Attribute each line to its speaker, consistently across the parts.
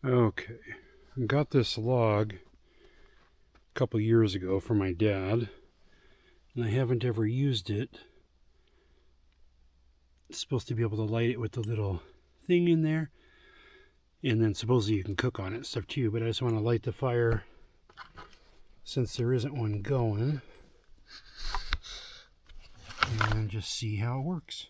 Speaker 1: Okay, I got this log a couple years ago from my dad, and I haven't ever used it. It's supposed to be able to light it with the little thing in there, and then supposedly you can cook on it and stuff too, but I just want to light the fire since there isn't one going, and just see how it works.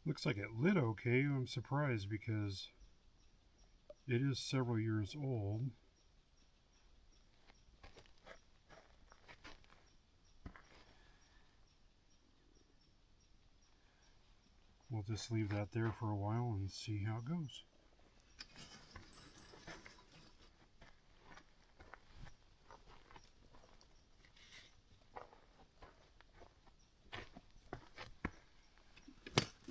Speaker 1: Looks like it lit okay. I'm surprised because it is several years old. We'll just leave that there for a while and see how it goes.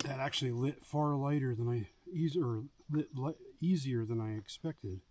Speaker 1: That actually lit far lighter than I easier than I expected.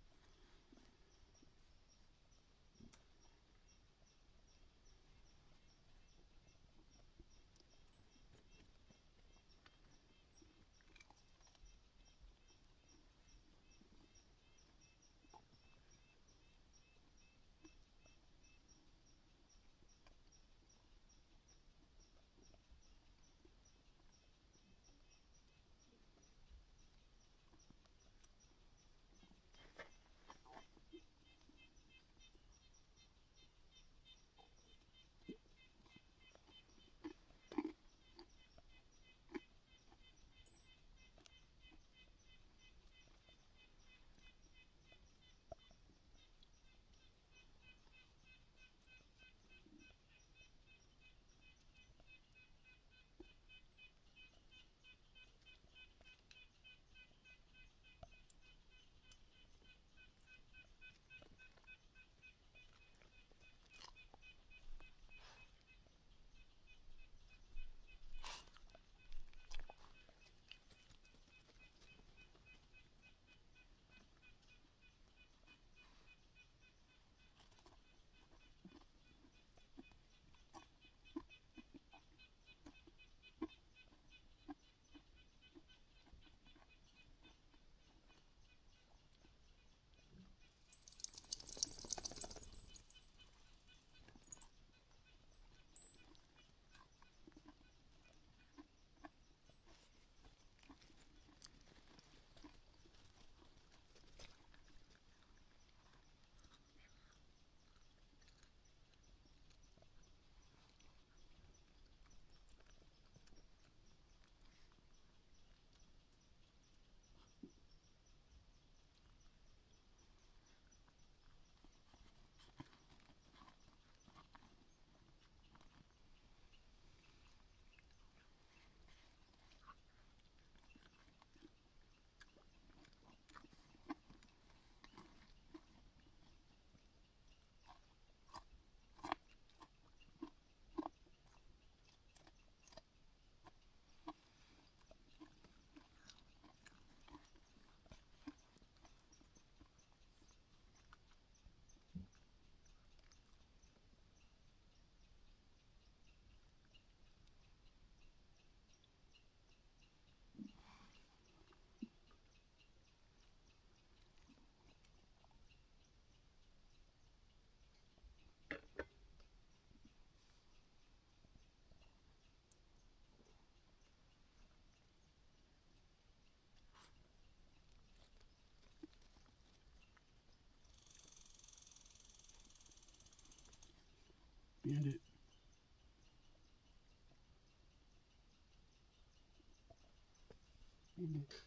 Speaker 1: Bandit. Bandit.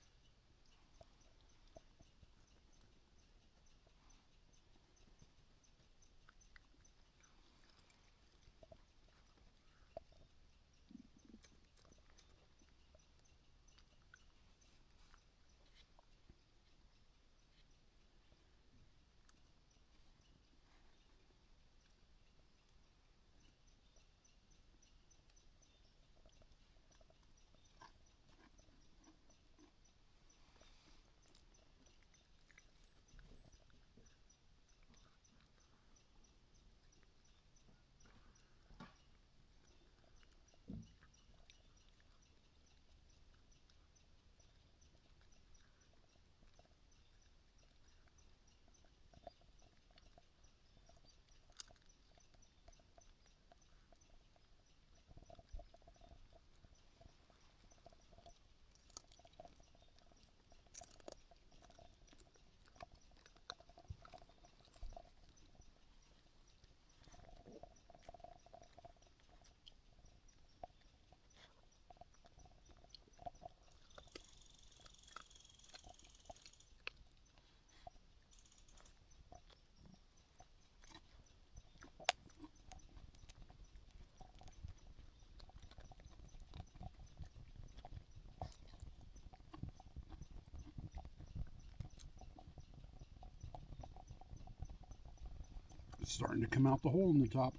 Speaker 1: It's starting to come out the hole in the top.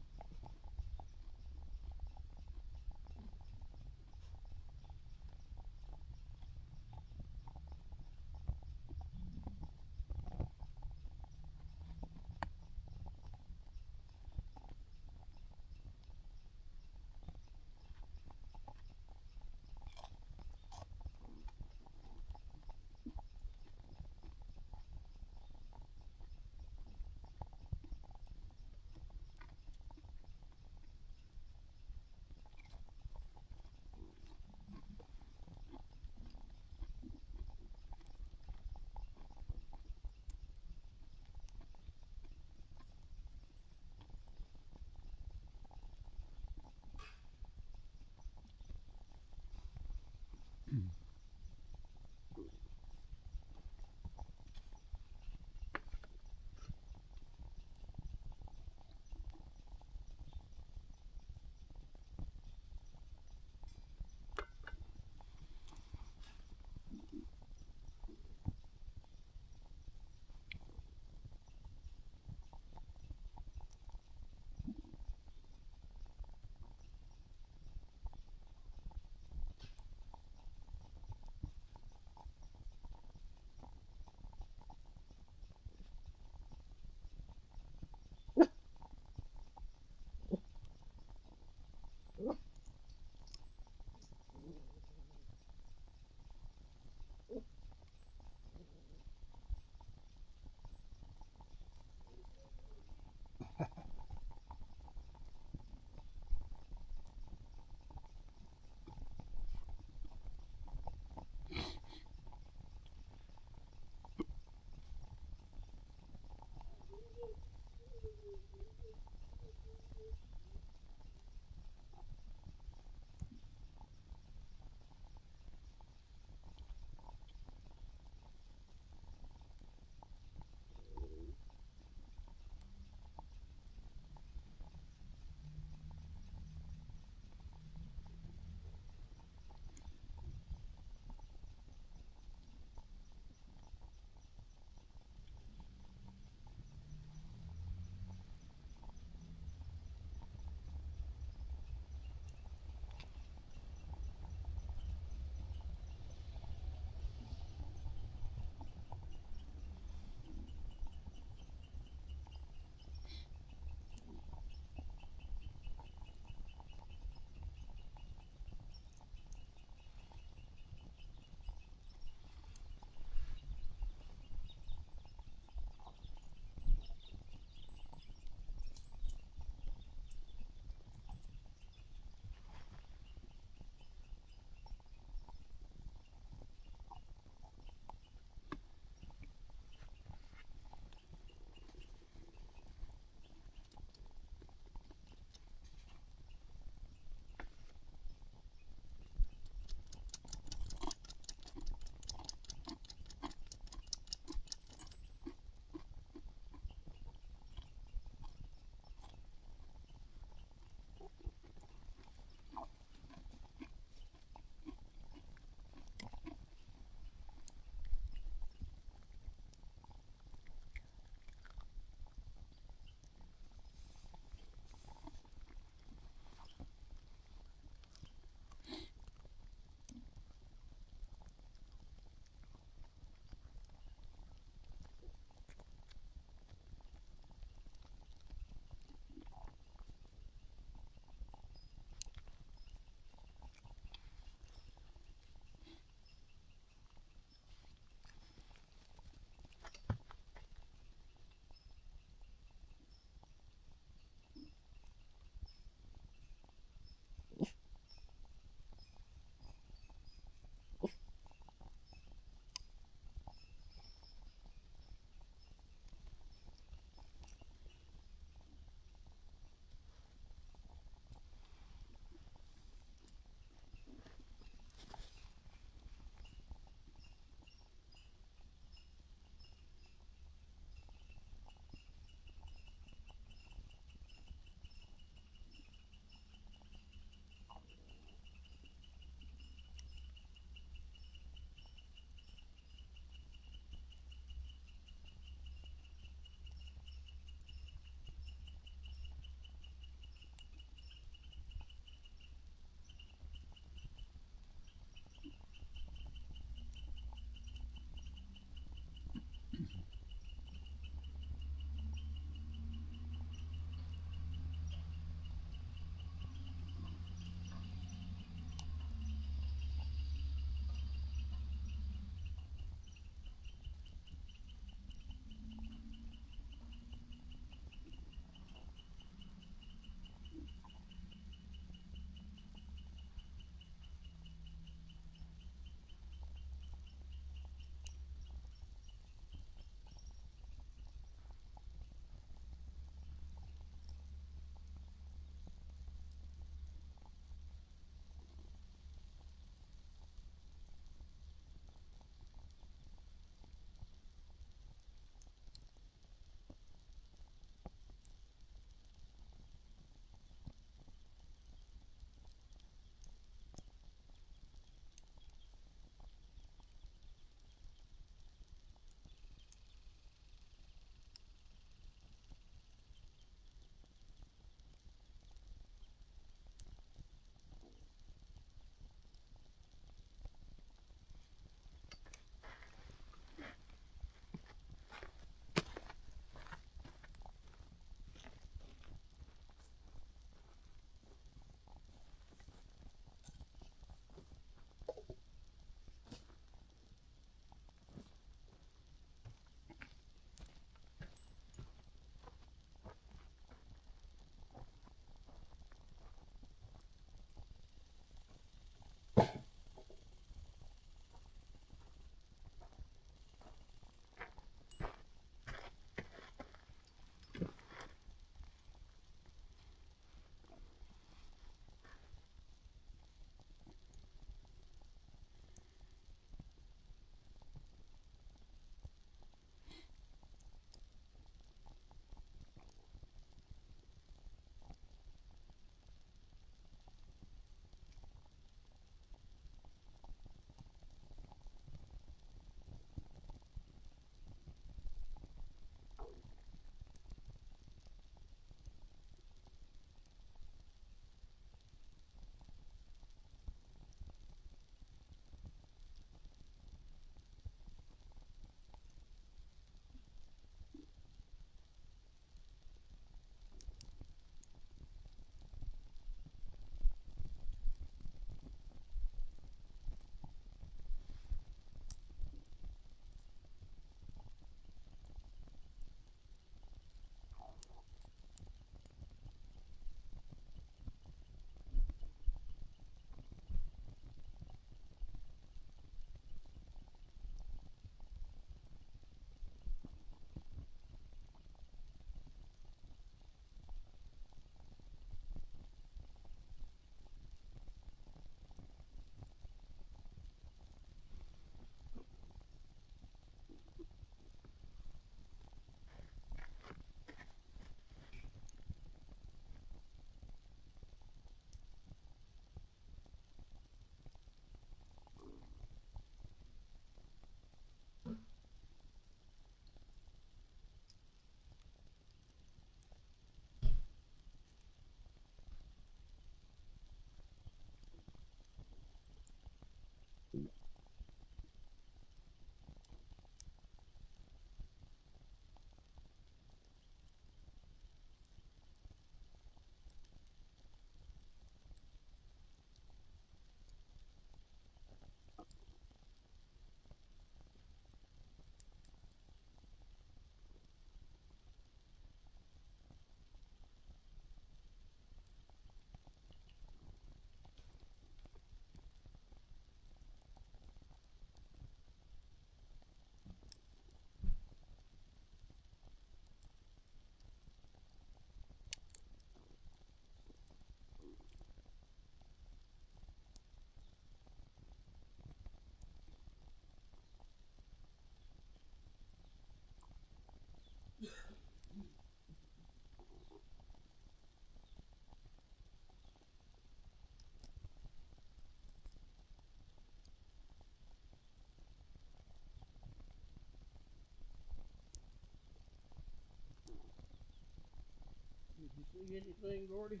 Speaker 2: See anything, Gordy?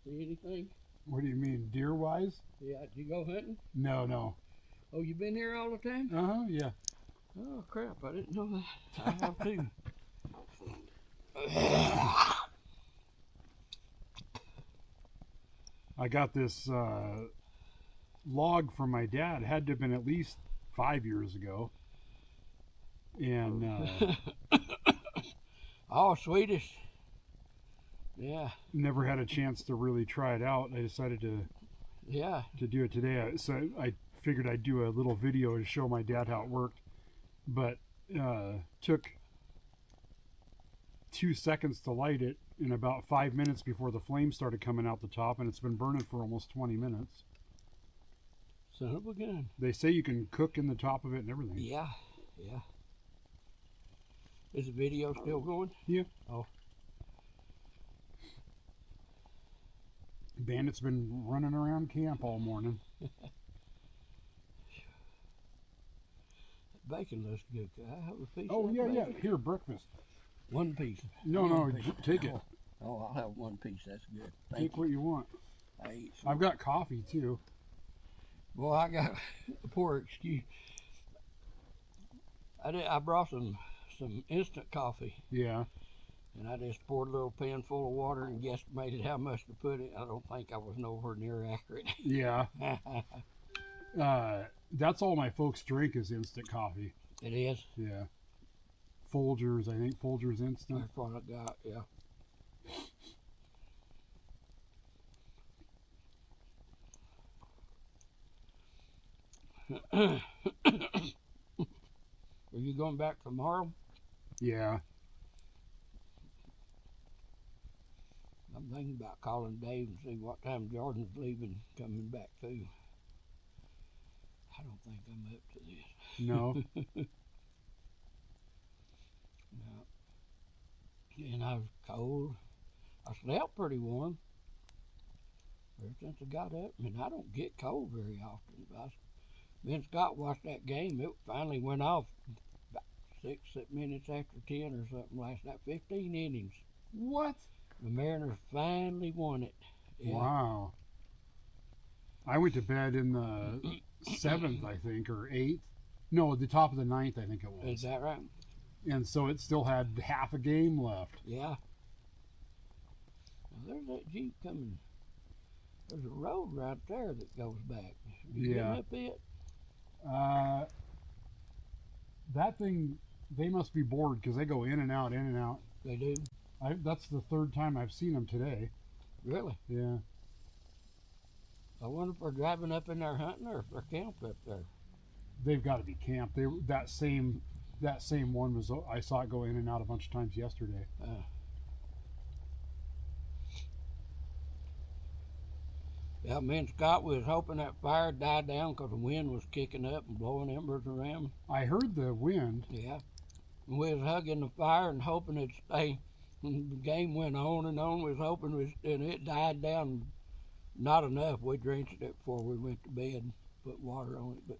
Speaker 2: See anything?
Speaker 1: What do you mean, deer-wise?
Speaker 2: Yeah, did you go hunting?
Speaker 1: No.
Speaker 2: Oh, you been here all the time?
Speaker 1: Yeah.
Speaker 2: Oh, crap, I didn't know that. I have too.
Speaker 1: I got this log from my dad. It had to have been at least 5 years ago. And
Speaker 2: oh, Swedish. Yeah.
Speaker 1: Never had a chance to really try it out. I decided to do it today. So I figured I'd do a little video to show my dad how it worked. But took 2 seconds to light it and about 5 minutes before the flames started coming out the top, and it's been burning for almost 20 minutes.
Speaker 2: Son of a gun.
Speaker 1: They say you can cook in the top of it and everything.
Speaker 2: Yeah. Is the video still going?
Speaker 1: Yeah.
Speaker 2: Oh.
Speaker 1: Bandit's been running around camp all morning.
Speaker 2: Bacon looks good. Can I have a piece?
Speaker 1: Oh,
Speaker 2: of
Speaker 1: yeah.
Speaker 2: bacon?
Speaker 1: Here, breakfast.
Speaker 2: One piece.
Speaker 1: No, take it.
Speaker 2: Oh, I'll have one piece. That's good.
Speaker 1: Take what you want.
Speaker 2: I ate some.
Speaker 1: I've got coffee, too.
Speaker 2: Well, I got a poor excuse. I brought some instant coffee.
Speaker 1: Yeah.
Speaker 2: And I just poured a little pan full of water and guesstimated how much to put in. I don't think I was nowhere near accurate.
Speaker 1: Yeah. That's all my folks drink is instant coffee.
Speaker 2: It is?
Speaker 1: Yeah. Folgers, I think Folgers instant.
Speaker 2: That's what I got, yeah. Are you going back tomorrow?
Speaker 1: Yeah.
Speaker 2: I'm thinking about calling Dave and see what time Jordan's leaving, coming back too. I don't think I'm up to this.
Speaker 1: No.
Speaker 2: No. And I was cold. I slept pretty warm ever since I got up. I mean, I don't get cold very often. Me and Scott watched that game. It finally went off about 6 minutes after 10 or something last night. 15 innings.
Speaker 1: What?
Speaker 2: The Mariners finally won it. Yeah.
Speaker 1: Wow. I went to bed in the 7th, I think, or 8th. No, the top of the 9th, I think it was.
Speaker 2: Is that right?
Speaker 1: And so it still had half a game left.
Speaker 2: Yeah. Now, there's that Jeep coming. There's a road right there that goes back. You getting up it?
Speaker 1: That thing, they must be bored because they go in and out, in and out.
Speaker 2: They do?
Speaker 1: That's the 3rd time I've seen them today.
Speaker 2: Really?
Speaker 1: Yeah.
Speaker 2: I wonder if they're driving up in there hunting or if they're camped up there.
Speaker 1: They've got to be camped. That same one was, I saw it go in and out a bunch of times yesterday.
Speaker 2: Yeah, me and Scott was hoping that fire died down because the wind was kicking up and blowing embers around.
Speaker 1: I heard the wind.
Speaker 2: Yeah. And we was hugging the fire and hoping it'd stay. And the game went on and on. We was hoping and it died down. Not enough. We drenched it before we went to bed and put water on it. But,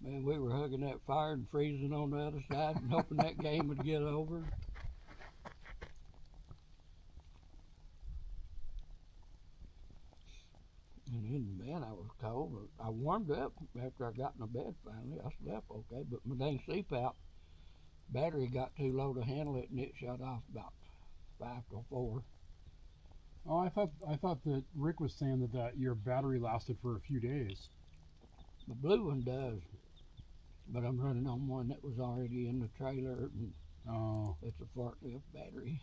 Speaker 2: man, we were hugging that fire and freezing on the other side and hoping that game would get over. And in bed, I was cold, but I warmed up after I got in the bed finally. I slept okay, but my dang CPAP battery got too low to handle it, and it shut off about 5 to 4.
Speaker 1: Oh, I thought that Rick was saying that your battery lasted for a few days.
Speaker 2: The blue one does, but I'm running on one that was already in the trailer, and it's a forklift battery.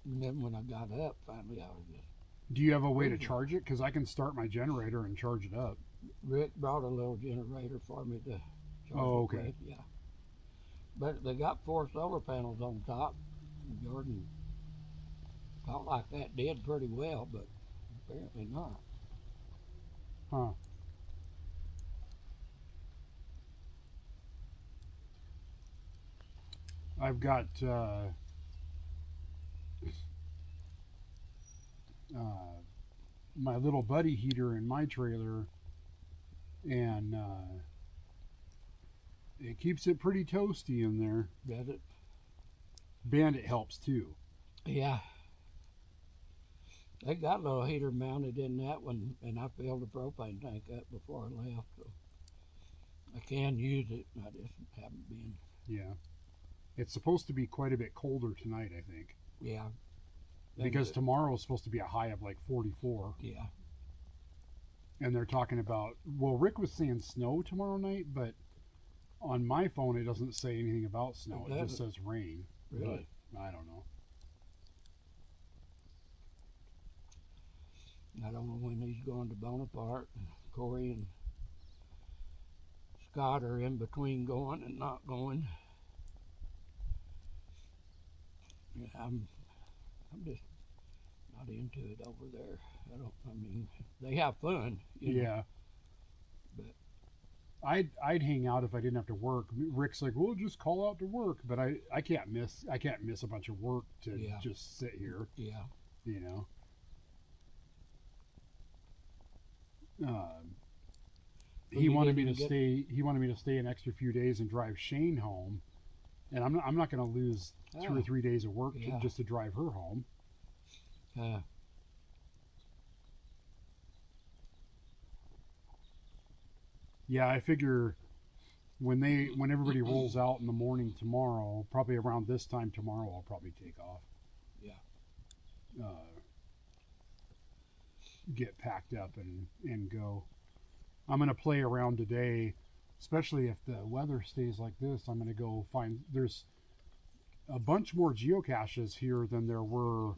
Speaker 2: And then when I got up, finally I was just...
Speaker 1: Do you have a way to charge it? Because I can start my generator and charge it up.
Speaker 2: Rick brought a little generator for me to charge
Speaker 1: okay.
Speaker 2: it with, yeah. But they got 4 solar panels on top. Jordan thought like that did pretty well, but apparently not.
Speaker 1: Huh. I've got my little buddy heater in my trailer, and It keeps it pretty toasty in there.
Speaker 2: Does it?
Speaker 1: Bandit helps too.
Speaker 2: Yeah. They got a little heater mounted in that one, and I filled the propane tank up before I left, so I can use it. I just haven't been.
Speaker 1: Yeah. It's supposed to be quite a bit colder tonight, I think.
Speaker 2: Yeah.
Speaker 1: Because tomorrow is supposed to be a high of like 44.
Speaker 2: Yeah.
Speaker 1: And they're talking about, well, Rick was saying snow tomorrow night, but on my phone it doesn't say anything about snow. It just says rain.
Speaker 2: Really?
Speaker 1: But I don't know.
Speaker 2: I don't know when he's going to Bonaparte. And Corey and Scott are in between going and not going. Yeah, I'm just not into it over there. I mean, they have fun. You know, but
Speaker 1: I'd hang out if I didn't have to work. Rick's like, well, just call out to work, but I can't miss a bunch of work to just sit here.
Speaker 2: Yeah.
Speaker 1: You know. He wanted me to stay. He wanted me to stay an extra few days and drive Shane home, and I'm not going to lose 2 or 3 days of work just to drive her home. Yeah, I figure when everybody rolls out in the morning tomorrow, probably around this time tomorrow, I'll probably take off.
Speaker 2: Yeah.
Speaker 1: Get packed up and go. I'm going to play around today, especially if the weather stays like this. I'm going to go find, there's a bunch more geocaches here than there were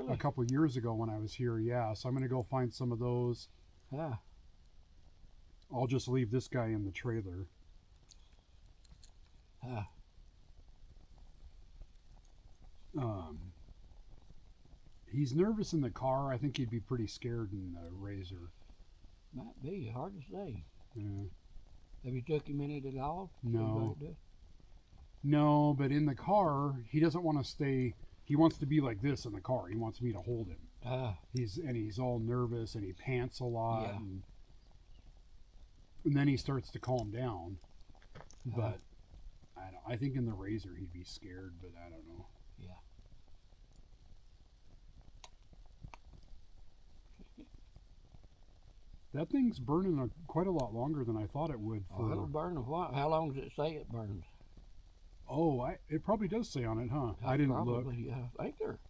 Speaker 1: a couple years ago when I was here. Yeah, so I'm going to go find some of those.
Speaker 2: Yeah.
Speaker 1: I'll just leave this guy in the trailer. He's nervous in the car. I think he'd be pretty scared in the Razor.
Speaker 2: Might be. Hard to say.
Speaker 1: Yeah.
Speaker 2: Have you took him in it at all?
Speaker 1: No. No, but in the car, he doesn't want to stay. He wants to be like this in the car. He wants me to hold him. He's all nervous and he pants a lot.
Speaker 2: Yeah.
Speaker 1: And then he starts to calm down. But I think in the Razor he'd be scared, but I don't know.
Speaker 2: Yeah.
Speaker 1: That thing's burning quite a lot longer than I thought it would.
Speaker 2: It'll burn a while. How long does it say it burns?
Speaker 1: Oh, it probably does say on it, huh? I didn't look.
Speaker 2: Yeah, I think they're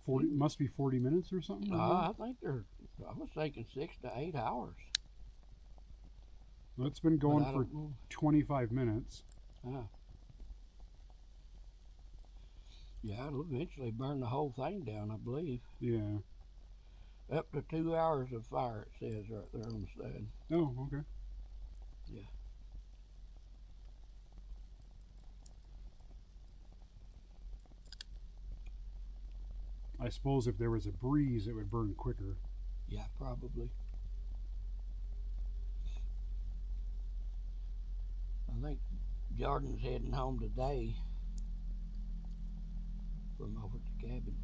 Speaker 1: 40. Must be 40 minutes or something.
Speaker 2: I think they're. I was thinking 6 to 8 hours.
Speaker 1: Well, it's been going for 25 minutes.
Speaker 2: Yeah, it'll eventually burn the whole thing down, I believe.
Speaker 1: Yeah.
Speaker 2: Up to 2 hours of fire, it says right there on the side.
Speaker 1: Oh, okay.
Speaker 2: Yeah.
Speaker 1: I suppose if there was a breeze, it would burn quicker.
Speaker 2: Yeah, probably. I think Jordan's heading home today from over at the cabin.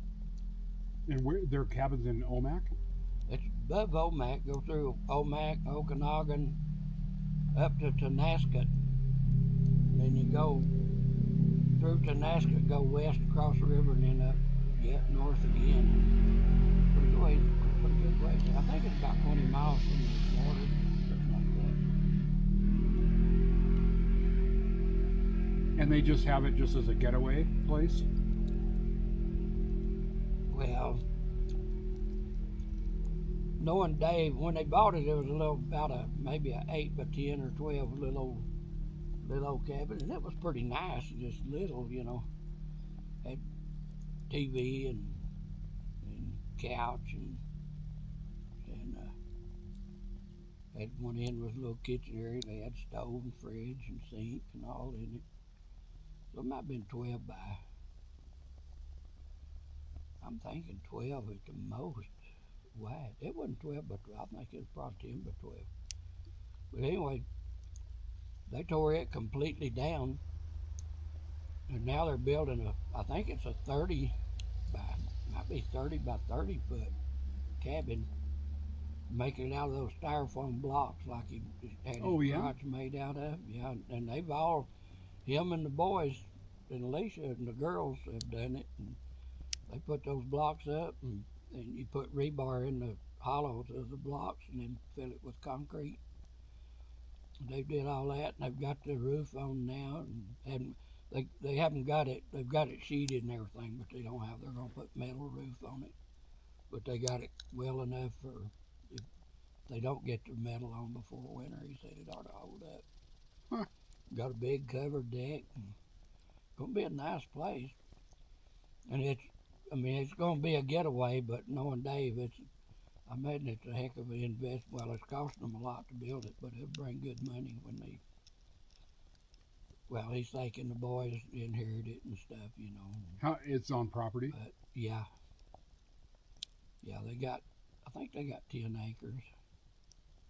Speaker 1: And where their cabin's in Omak?
Speaker 2: It's above Omak, go through Omak, Okanagan, up to Tonasket. Then you go through Tonasket, go west across the river, and then up north again. Pretty good way. I think it's about 20 miles from the water, something like that.
Speaker 1: And they just have it just as a getaway place?
Speaker 2: Well, knowing Dave, when they bought it, it was maybe a 8 by 10 or 12 little old cabin, and it was pretty nice. Just little, had TV and couch and had one end was a little kitchen area. They had stove and fridge and sink and all in it. So it might have been 12 by. I'm thinking 12 at the most wide. It wasn't 12 by 12. I think it was probably 10 by 12. But anyway, they tore it completely down, and now they're building I think it's a 30 by 30 foot cabin, making it out of those styrofoam blocks like he had his garage made out of. Yeah, and they've all him and the boys and Alicia and the girls have done it. And they put those blocks up, and you put rebar in the hollows of the blocks, and then fill it with concrete. They did all that, and they've got the roof on now, and they haven't got it. They've got it sheeted and everything, but they don't have. They're gonna put metal roof on it, but they got it well enough for if they don't get the metal on before winter. He said it ought to hold up.
Speaker 1: Huh.
Speaker 2: Got a big covered deck. And gonna be a nice place, and it's gonna be a getaway. But knowing Dave, I imagine it's a heck of an investment. Well, it's costing them a lot to build it, but it'll bring good money when they. Well, he's thinking the boys inherit it and stuff, you know.
Speaker 1: How it's on property?
Speaker 2: But yeah, they got. I think they got 10 acres.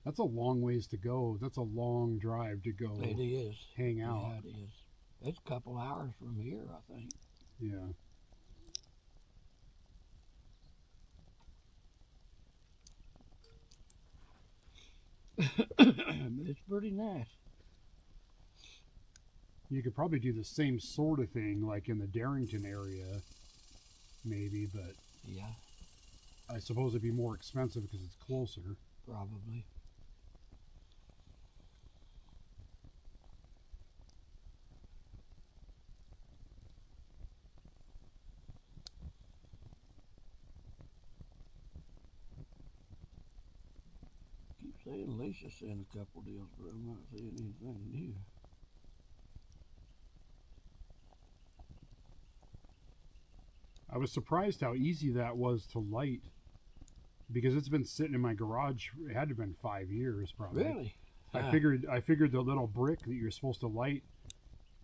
Speaker 1: That's a long ways to go. That's a long drive to go.
Speaker 2: It is.
Speaker 1: Hang out.
Speaker 2: Yeah, it is. It's a couple hours from here, I think.
Speaker 1: Yeah.
Speaker 2: It's pretty nice.
Speaker 1: You could probably do the same sort of thing like in the Darrington area, maybe, but
Speaker 2: Yeah,
Speaker 1: I suppose it'd be more expensive because it's closer.
Speaker 2: probably. Keep saying Alicia sent a couple deals, but I'm not seeing anything new.
Speaker 1: I was surprised how easy that was to light because it's been sitting in my garage. It had to have been 5 years probably.
Speaker 2: Really?
Speaker 1: I figured the little brick that you're supposed to light,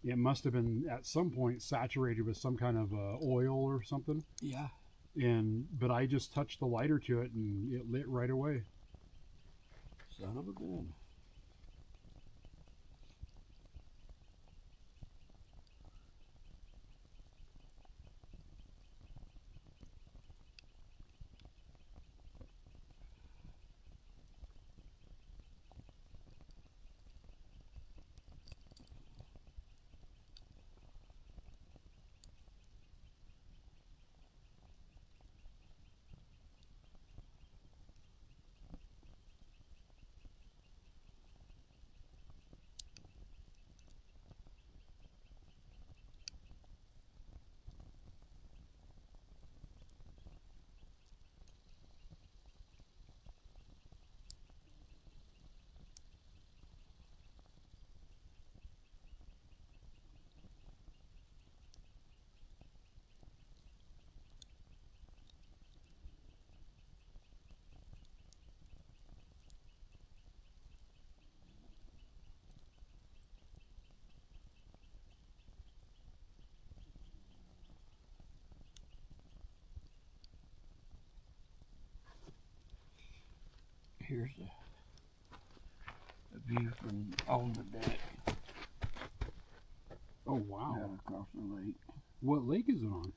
Speaker 1: it must have been at some point saturated with some kind of oil or something.
Speaker 2: Yeah.
Speaker 1: But I just touched the lighter to it and it lit right away.
Speaker 2: Son of a gun. Here's the view from on the deck.
Speaker 1: Oh wow!
Speaker 2: Out across the lake.
Speaker 1: What lake is it on?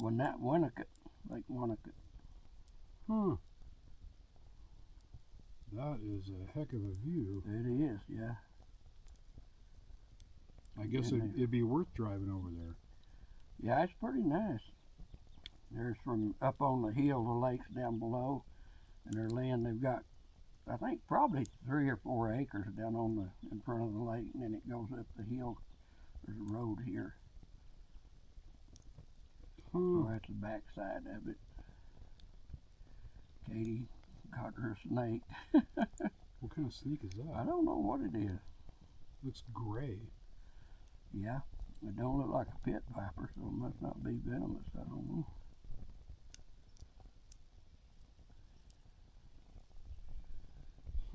Speaker 2: Winnicott, Lake Winnicott.
Speaker 1: Huh. That is a heck of a view.
Speaker 2: It is, yeah.
Speaker 1: I guess it'd be worth driving over there.
Speaker 2: Yeah, it's pretty nice. There's from up on the hill, the lake's down below, and their land they've got, I think probably 3 or 4 acres down in front of the lake, and then it goes up the hill. There's a road here. So that's the back side of it. Katie caught her a snake.
Speaker 1: What kind of snake is that?
Speaker 2: I don't know what it is.
Speaker 1: Looks gray.
Speaker 2: Yeah, it don't look like a pit viper, so it must not be venomous. I don't know.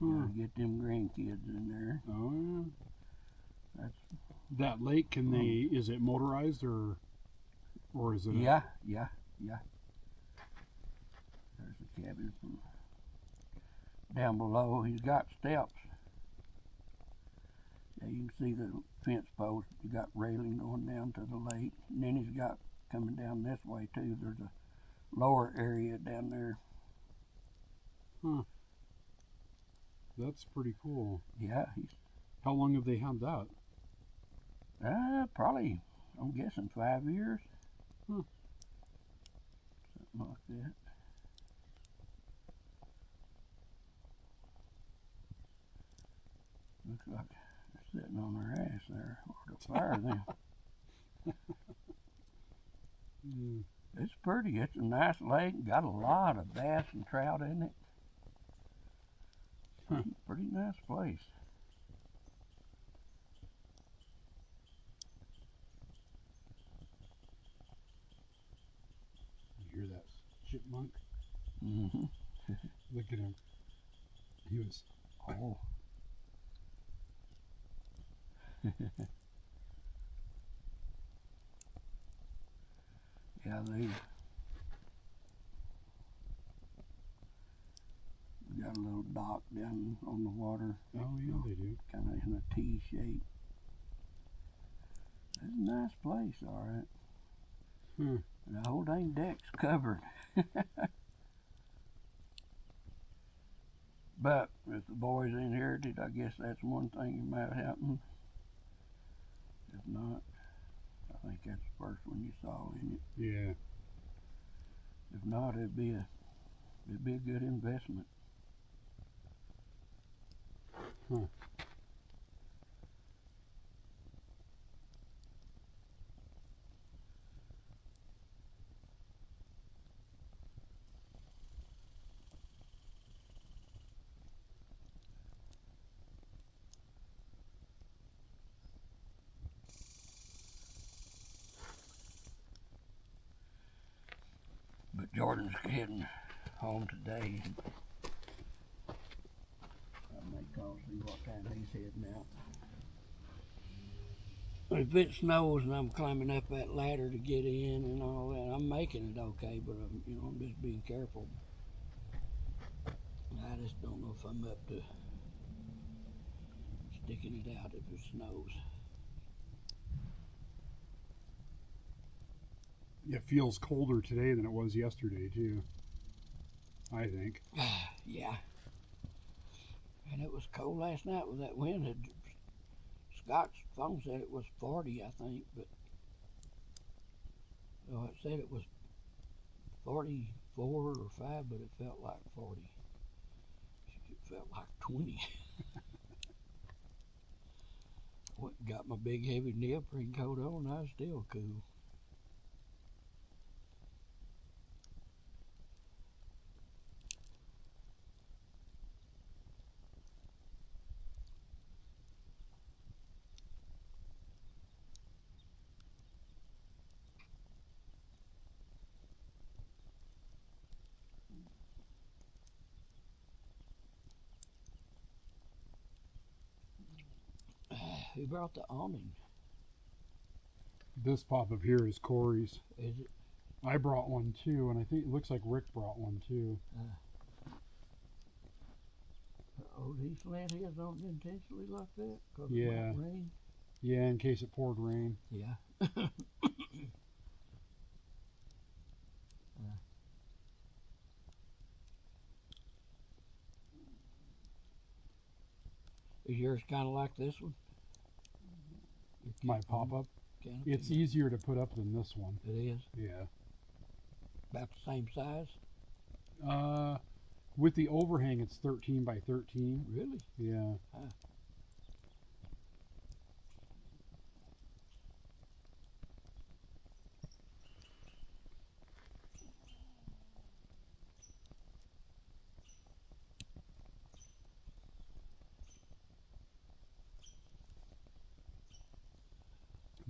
Speaker 2: Gotta get them grandkids in there.
Speaker 1: Oh yeah.
Speaker 2: That's
Speaker 1: that lake. Can they? Is it motorized or is it?
Speaker 2: Yeah. There's the cabin from down below. He's got steps. Yeah, you can see the fence post. You got railing going down to the lake, and then he's got coming down this way too. There's a lower area down there.
Speaker 1: Huh. That's pretty cool.
Speaker 2: Yeah.
Speaker 1: How long have they had that?
Speaker 2: Probably, I'm guessing 5 years.
Speaker 1: Hmm.
Speaker 2: Something like that. Looks like they're sitting on their ass there over the fire then.
Speaker 1: Mm.
Speaker 2: It's pretty. It's a nice lake. Got a lot of bass and trout in it.
Speaker 1: Huh.
Speaker 2: Pretty nice place.
Speaker 1: You hear that chipmunk?
Speaker 2: Mm-hmm.
Speaker 1: Look at him. He was.
Speaker 2: Oh. Yeah, they got a little dock down on the water.
Speaker 1: Oh yeah, they do.
Speaker 2: Kind of in a T shape. It's a nice place, all right.
Speaker 1: Hmm.
Speaker 2: The whole dang deck's covered. But if the boys inherited, I guess that's one thing that might happen. If not, I think that's the first one you saw in it.
Speaker 1: Yeah.
Speaker 2: If not, it'd be a good investment.
Speaker 1: Huh.
Speaker 2: But Jordan's heading home today. I may call see what time he's heading out. If it snows and I'm climbing up that ladder to get in and all that, I'm making it okay, but I'm just being careful. I just don't know if I'm up to sticking it out if it snows.
Speaker 1: It feels colder today than it was yesterday too. I think.
Speaker 2: Yeah. And it was cold last night with that wind. Scott's phone said it was 40, I think, but it said it was 44 or 5, but it felt like 40. It felt like 20. Got my big heavy neoprene coat on, and I was still cool. Who brought the awning?
Speaker 1: This pop up here is Corey's.
Speaker 2: Is it?
Speaker 1: I brought one too, and I think it looks like Rick brought one too.
Speaker 2: He slant his on intentionally like that? 'Cause
Speaker 1: Yeah.
Speaker 2: it might rain?
Speaker 1: Yeah, in case it poured rain.
Speaker 2: Yeah. Is yours kind of like this one?
Speaker 1: My pop up.
Speaker 2: Canopy?
Speaker 1: It's easier to put up than this one.
Speaker 2: It is?
Speaker 1: Yeah.
Speaker 2: About the same size?
Speaker 1: With the overhang, it's 13 by 13.
Speaker 2: Really?
Speaker 1: Yeah.
Speaker 2: Huh.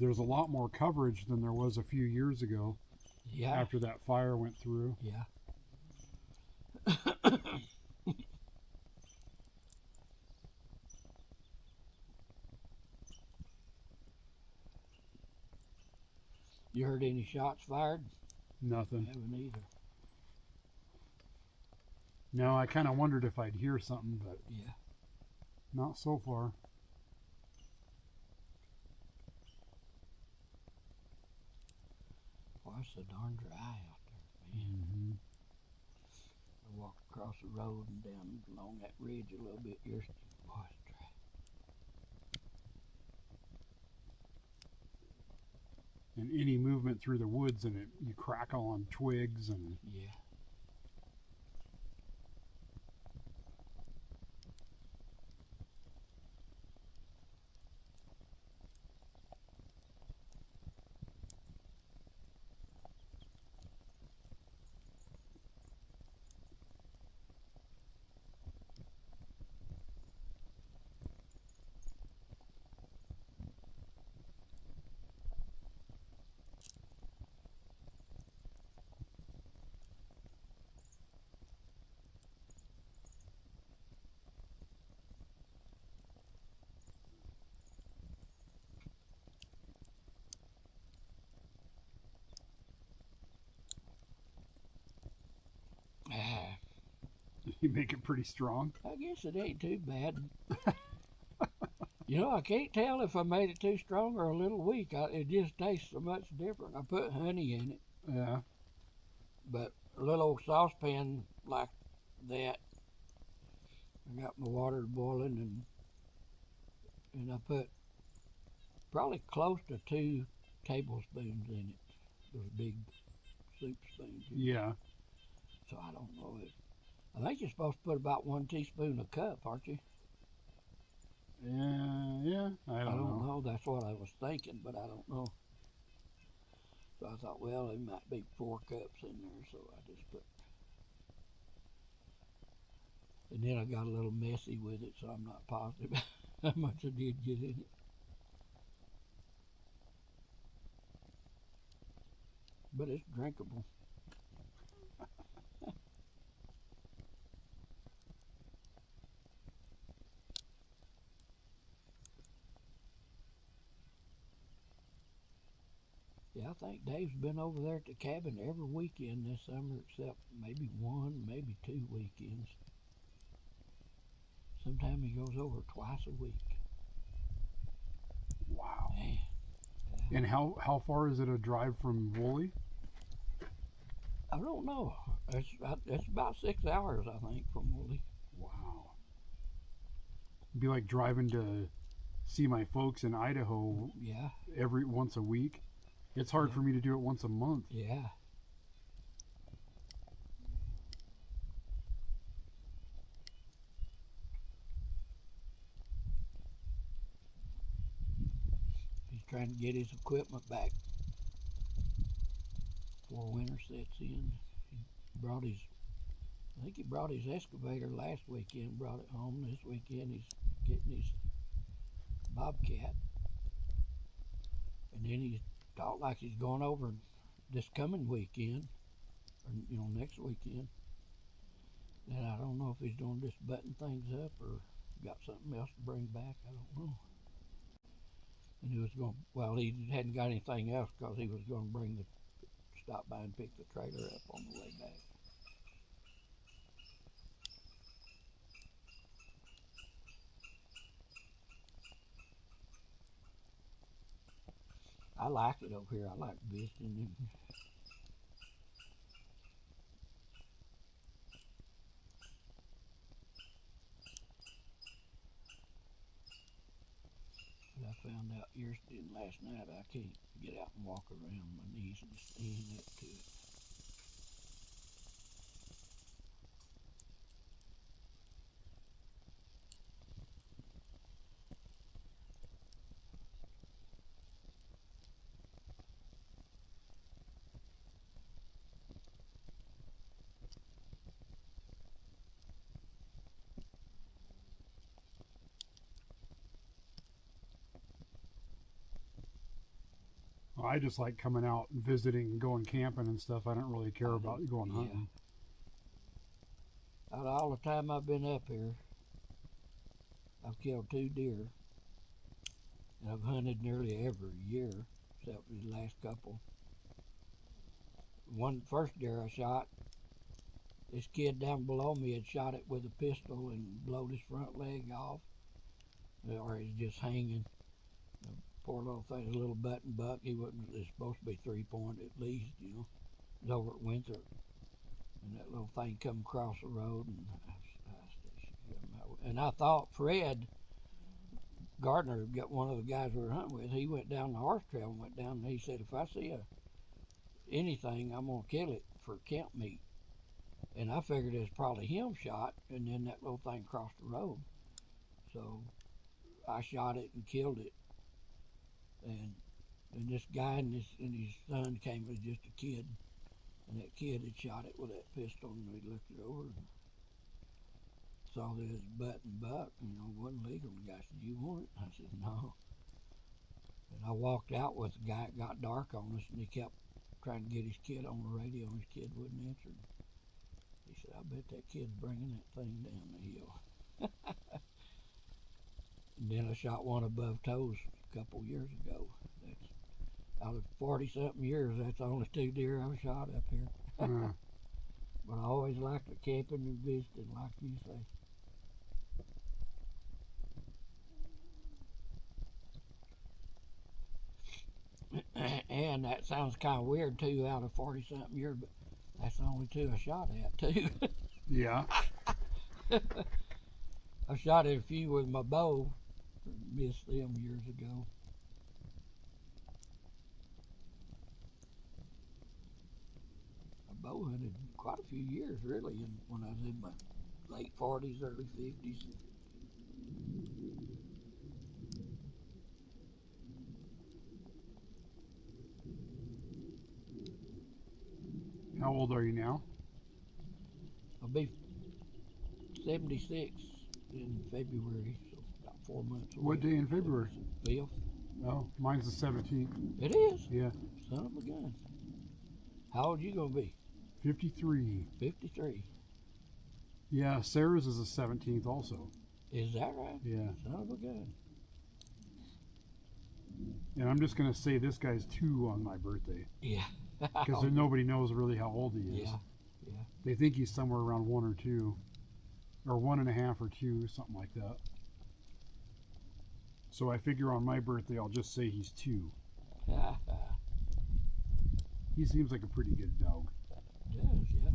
Speaker 1: There's a lot more coverage than there was a few years ago.
Speaker 2: Yeah.
Speaker 1: After that fire went through.
Speaker 2: Yeah. You heard any shots fired?
Speaker 1: Nothing.
Speaker 2: I haven't either.
Speaker 1: No, I kind of wondered if I'd hear something, but
Speaker 2: yeah,
Speaker 1: not so far.
Speaker 2: Boy, it's so darn dry out there, man.
Speaker 1: Mm-hmm.
Speaker 2: I walked across the road and down along that ridge a little bit yesterday. Boy, it's dry.
Speaker 1: and any movement through the woods, and you crackle on twigs and.
Speaker 2: Yeah. Ah,
Speaker 1: You make it pretty strong.
Speaker 2: I guess it ain't too bad. You know, I can't tell if I made it too strong or a little weak. It just tastes so much different. I put honey in it,
Speaker 1: Yeah.
Speaker 2: but a little old saucepan like that. I got my water boiling, and I put probably close to 2 tablespoons in it. Those big soup spoons.
Speaker 1: Yeah.
Speaker 2: So I don't know if I think you're supposed to put about 1 teaspoon a cup, aren't you?
Speaker 1: Yeah. I don't know.
Speaker 2: That's what I was thinking, but I don't know. So I thought, well, it might be 4 cups in there, so I just put. And then I got a little messy with it, so I'm not positive how much I did get in it. But it's drinkable. Yeah, I think Dave's been over there at the cabin every weekend this summer except maybe 1, maybe 2 weekends. Sometimes he goes over twice a week.
Speaker 1: Wow.
Speaker 2: Man.
Speaker 1: And how far is it a drive from Woolley?
Speaker 2: I don't know. It's about 6 hours, I think, from Woolley.
Speaker 1: Wow. It'd be like driving to see my folks in Idaho.
Speaker 2: Yeah.
Speaker 1: Once a week. It's hard for me to do it once a month.
Speaker 2: Yeah. He's trying to get his equipment back before winter sets in. I think he brought his excavator last weekend, brought it home. This weekend he's getting his bobcat. And then he talked like he's going over this coming weekend, or next weekend. And I don't know if he's doing just button things up or got something else to bring back. I don't know. And he was he hadn't got anything else because he was going to stop by and pick the trailer up on the way back. I like it over here. I like visiting. I found out yesterday and last night I can't get out and walk around. My knees and stand up to it.
Speaker 1: I just like coming out and visiting and going camping and stuff. I don't really care about going hunting.
Speaker 2: Out of all the time I've been up here, I've killed 2 deer. And I've hunted nearly every year, except for the last couple. First deer I shot, this kid down below me had shot it with a pistol and blowed his front leg off. Or he's just hanging. The poor little thing, a little button buck. He wasn't. It's supposed to be 3-point at least, It was over at Winthrop, and that little thing come across the road, and I thought Fred Gardner got one of the guys we were hunting with. He went down the horse trail and went down, and he said, if I see anything, I'm gonna kill it for camp meat. And I figured it was probably him shot, and then that little thing crossed the road. So I shot it and killed it. And this guy and his son came as just a kid, and that kid had shot it with that pistol, and we looked it over and saw that it was butt and buck, it wasn't legal. And the guy said, "You want it?" I said, "No." And I walked out with the guy. It got dark on us, and he kept trying to get his kid on the radio, and his kid wouldn't answer. He said, "I bet that kid's bringing that thing down the hill." And then I shot one above toes a couple years ago. That's out of 40-something years. That's the only 2 deer I've shot up here. But I always liked the camping and visiting, like you say. And that sounds kind of weird too, out of 40-something years, but that's the only 2 I shot at too.
Speaker 1: Yeah.
Speaker 2: I shot at a few with my bow, missed them years ago. I bow hunted quite a few years, really, when I was in my late 40s, early 50s.
Speaker 1: How old are you now?
Speaker 2: I'll be 76 in February, so about 4 months away.
Speaker 1: What day in February?
Speaker 2: 5th.
Speaker 1: Oh, mine's the 17th.
Speaker 2: It is?
Speaker 1: Yeah.
Speaker 2: Son of a gun. How old you gonna be?
Speaker 1: 53.
Speaker 2: 53.
Speaker 1: Yeah, Sarah's is the 17th also.
Speaker 2: Is that right?
Speaker 1: Yeah.
Speaker 2: Son of a gun.
Speaker 1: And I'm just going to say this guy's 2 on my birthday.
Speaker 2: Yeah.
Speaker 1: Because nobody knows really how old he is.
Speaker 2: Yeah. Yeah.
Speaker 1: They think he's somewhere around 1 or 2. Or 1.5 or 2, something like that. So I figure on my birthday I'll just say he's 2. He seems like a pretty good dog.
Speaker 2: Does, yeah.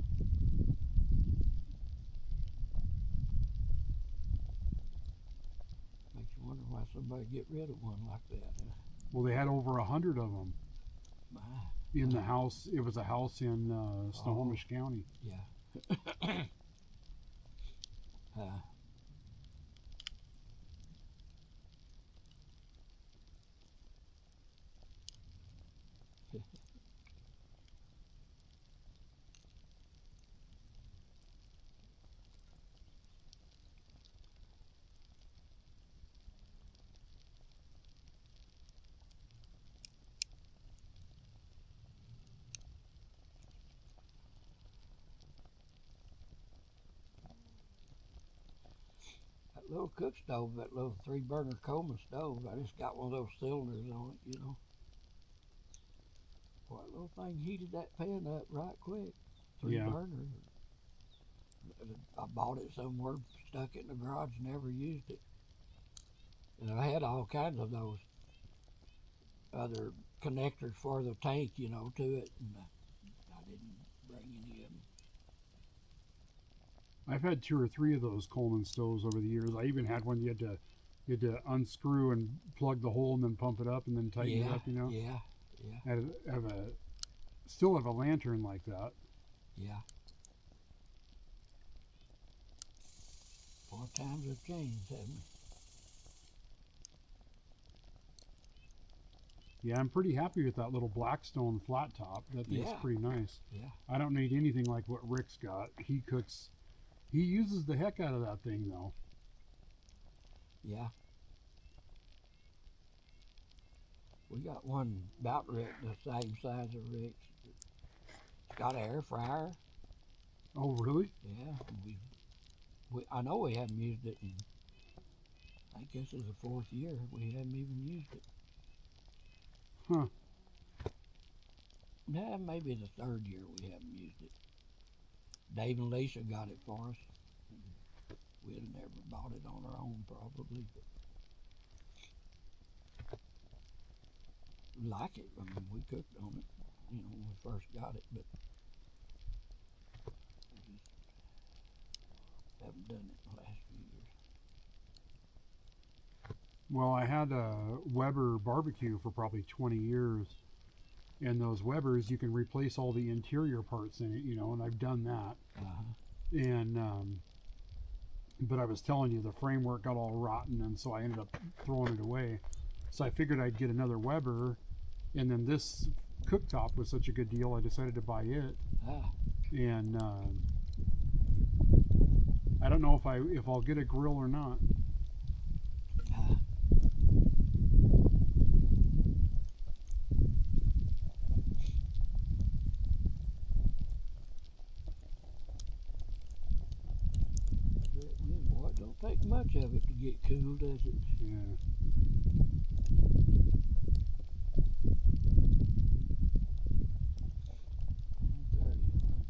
Speaker 2: Makes you wonder why somebody get rid of one like that.
Speaker 1: Well, they had over 100 of them
Speaker 2: My.
Speaker 1: in the house. It was a house in Snohomish County.
Speaker 2: Yeah. That little cook stove, that little 3-burner Coleman stove, I just got one of those cylinders on it, Boy, that little thing heated that pan up right quick. 3
Speaker 1: Yeah.
Speaker 2: burner. I bought it somewhere, stuck it in the garage, never used it. And I had all kinds of those other connectors for the tank, to it, and I didn't bring any of them.
Speaker 1: I've had 2 or 3 of those Coleman stoves over the years. I even had one you had to unscrew and plug the hole and then pump it up and then tighten it up,
Speaker 2: Yeah, yeah,
Speaker 1: Still have a lantern like that.
Speaker 2: yeah. Boy, times have changed, haven't they?
Speaker 1: Yeah, I'm pretty happy with that little Blackstone flat top. That thing's
Speaker 2: Yeah.
Speaker 1: pretty nice.
Speaker 2: Yeah.
Speaker 1: I don't need anything like what Rick's got. He uses the heck out of that thing though.
Speaker 2: Yeah. We got one about Rick, the same size of Rick's. It's got an air fryer.
Speaker 1: Oh, really?
Speaker 2: Yeah. I know we haven't used it in, I guess it's the 4th year. We haven't even used it.
Speaker 1: Huh.
Speaker 2: Yeah, maybe the 3rd year we haven't used it. Dave and Lisa got it for us. We'd have never bought it on our own, probably, but we like it. I mean, we cooked on it, when we first got it, but we just haven't done it in the last few years.
Speaker 1: Well, I had a Weber barbecue for probably 20 years, and those Webers you can replace all the interior parts in it, and I've done that. And but I was telling you the framework got all rotten, and so I ended up throwing it away. So I figured I'd get another Weber, and then this cooktop was such a good deal, I decided to buy it. And I don't know if I'll get a grill or not.
Speaker 2: Boy, it don't take much of it to get cool, does it?
Speaker 1: Yeah.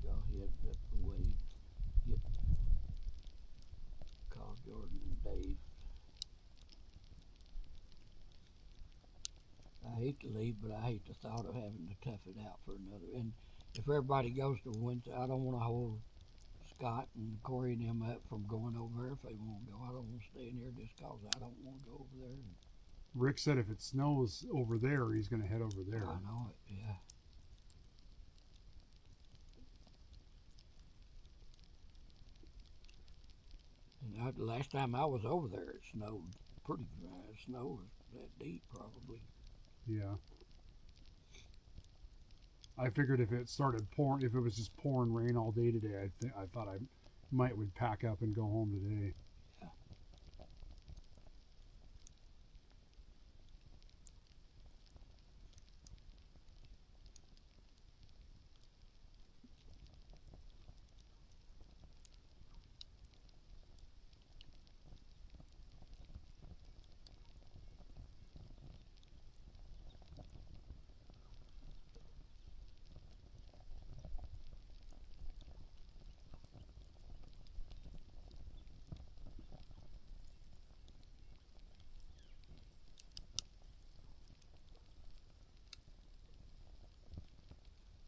Speaker 2: I'll head up the way. Get call Jordan and Dave. I hate to leave, but I hate the thought of having to tough it out for another. And if everybody goes to Winter, I don't want to hold Scott and Corey and them up from going over there if they won't go. I don't want to stay in here just because I don't want to go over there.
Speaker 1: Rick said if it snows over there, he's going to head over there.
Speaker 2: I know it, yeah. And the last time I was over there, it snowed pretty dry. Snow was that deep, probably.
Speaker 1: Yeah. I figured if it started pouring, if it was just pouring rain all day today, I thought I would pack up and go home today.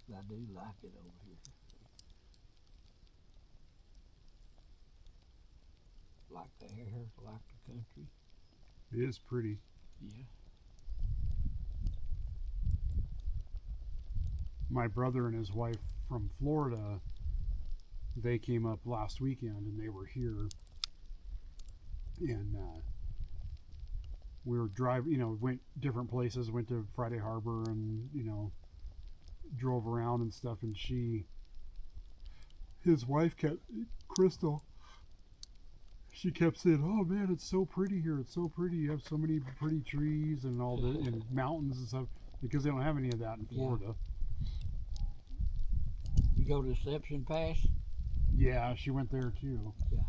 Speaker 2: Yeah. I do like it over here. Like the air, like the country.
Speaker 1: It is pretty.
Speaker 2: Yeah.
Speaker 1: My brother and his wife from Florida, they came up last weekend and they were here. And we were driving, went different places, went to Friday Harbor and, drove around and stuff. And his wife Crystal, she kept saying, "Oh man, it's so pretty here. It's so pretty. You have so many pretty trees and all the and mountains and stuff," because they don't have any of that in Florida.
Speaker 2: You go to Deception Pass?
Speaker 1: Yeah, she went there too.
Speaker 2: Yeah.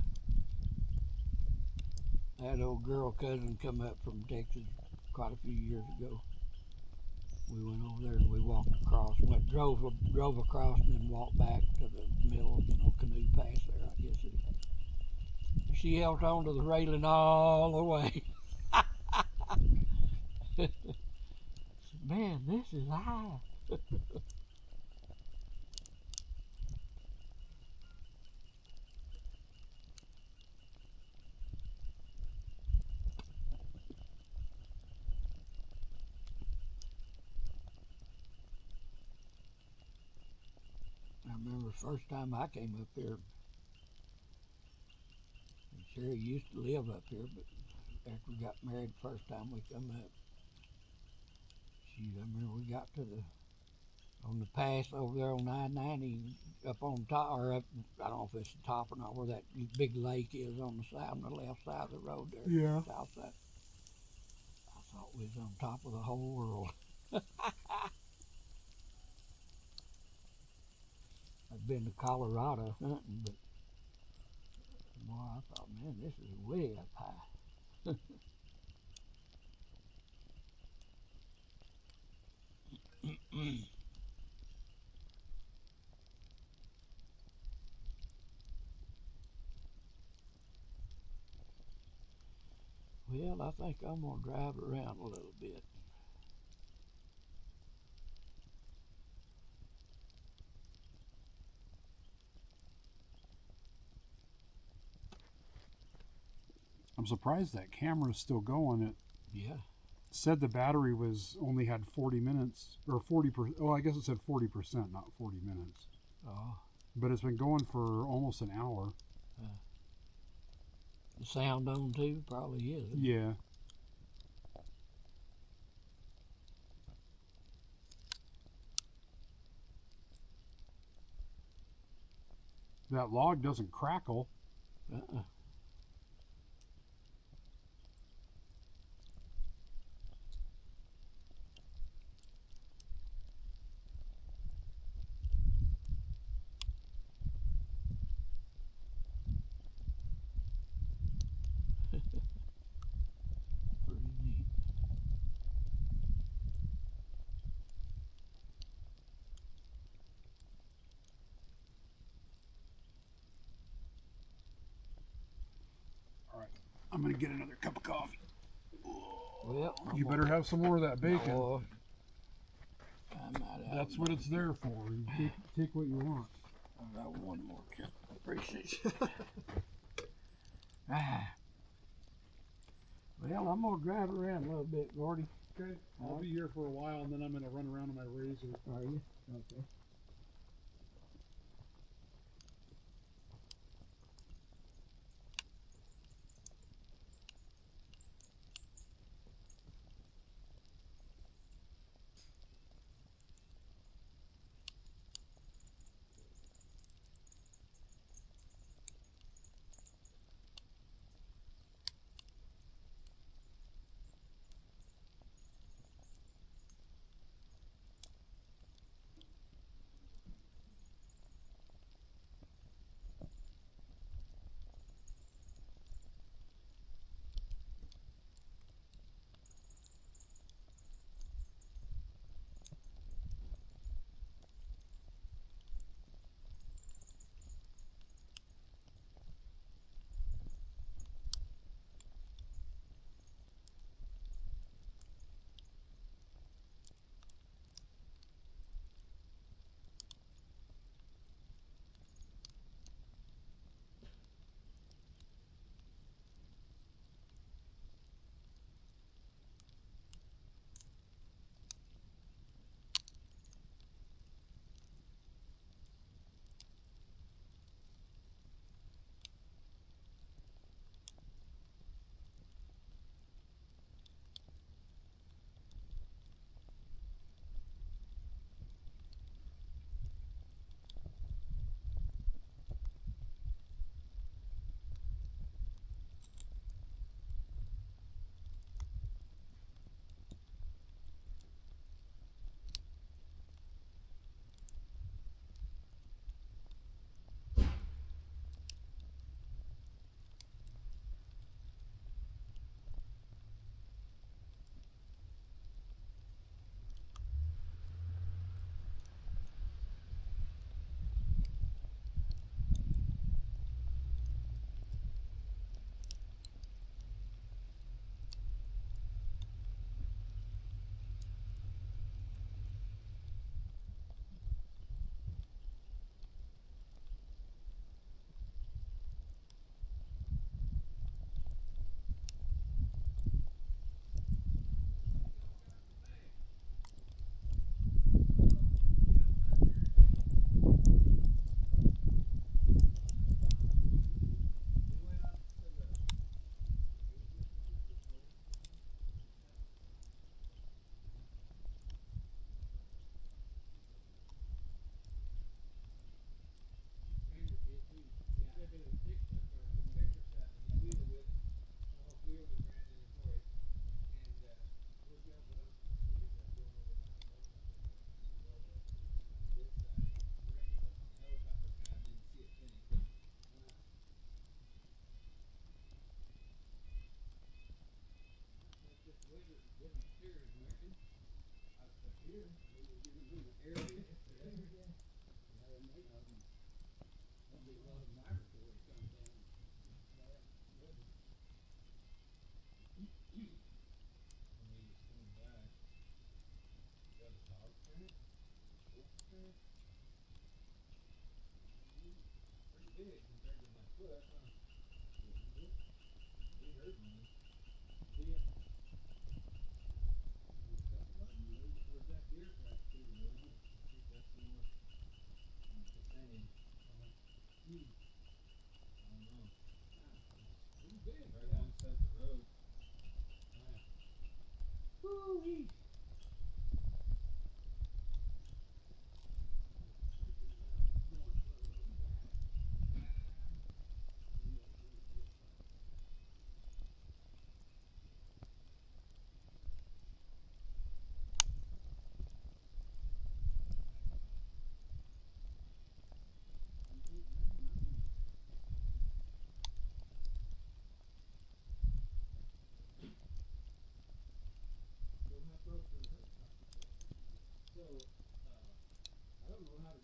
Speaker 2: I had an old girl cousin come up from Texas quite a few years ago. We went over there and we walked across, drove across and then walked back to the middle, canoe pass there, I guess it is. She held on to the railing all the way. Man, this is high. I remember the first time I came up here. Sherry used to live up here, but after we got married the first time we come up, I remember we got on the pass over there on I-90 up on top, or up, I don't know if it's the top or not, where that big lake is on the left side of the road there.
Speaker 1: Yeah.
Speaker 2: South side. I thought we was on top of the whole world. I've been to Colorado hunting, but boy, I thought, man, this is way up high. Well, I think I'm going to drive around a little bit.
Speaker 1: I'm surprised that camera's still going at
Speaker 2: Yeah.
Speaker 1: Said the battery was only had 40 minutes or 40%. Oh, I guess it said 40%, not 40 minutes.
Speaker 2: Oh.
Speaker 1: But it's been going for almost an hour.
Speaker 2: The sound on too probably is.
Speaker 1: Yeah. That log doesn't crackle.
Speaker 2: Uh-uh. Pretty neat.
Speaker 1: All right. I'm going to get another cup of coffee.
Speaker 2: Well,
Speaker 1: You better have some more of that bacon.
Speaker 2: No, I might have.
Speaker 1: That's what it's there for. You take what you want.
Speaker 2: I got one more cup. Appreciate you. Ah. Well, I'm gonna drive around a little bit, Gordy.
Speaker 1: Okay. I'll be here for a while, and then I'm going to run around on my razor.
Speaker 2: Are you? Okay.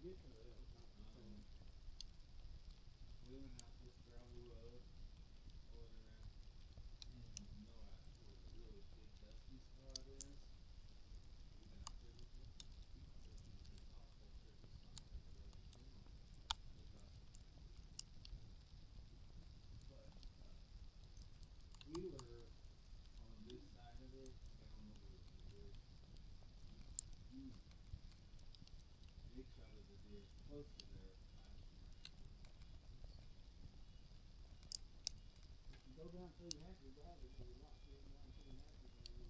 Speaker 2: get to that.
Speaker 3: We went out this gravel road over there, and you know where the really big dusty spot is? You've been out there before? It's awful tricky spot there, but like you can across but Wheeler on this side of it, down over the huge big shot of the deer close to there last year.
Speaker 2: If you go down through Happy Valley, there's a lot going down through Happy Valley.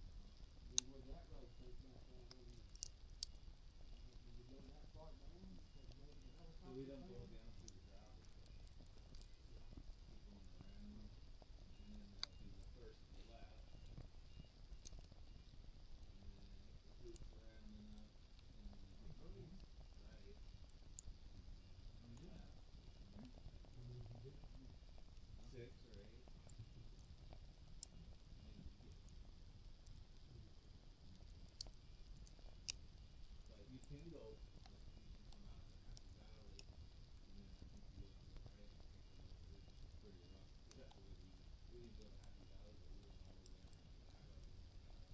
Speaker 2: Then where that road takes back down over, when you go that far down, so you go to the
Speaker 3: So we don't
Speaker 2: helicopter
Speaker 3: go
Speaker 2: stand.
Speaker 3: down through the gravel pit. Keep going around, and then that'll be the first left. And then it loops around and up, and then right. And left. 6 or 8. But you can go, like, you can come out to Happy Valley, and then I think you go to the right and take a look, it's pretty rough. That's what we didn't go to Happy Valley, but we went over there and that road was bad.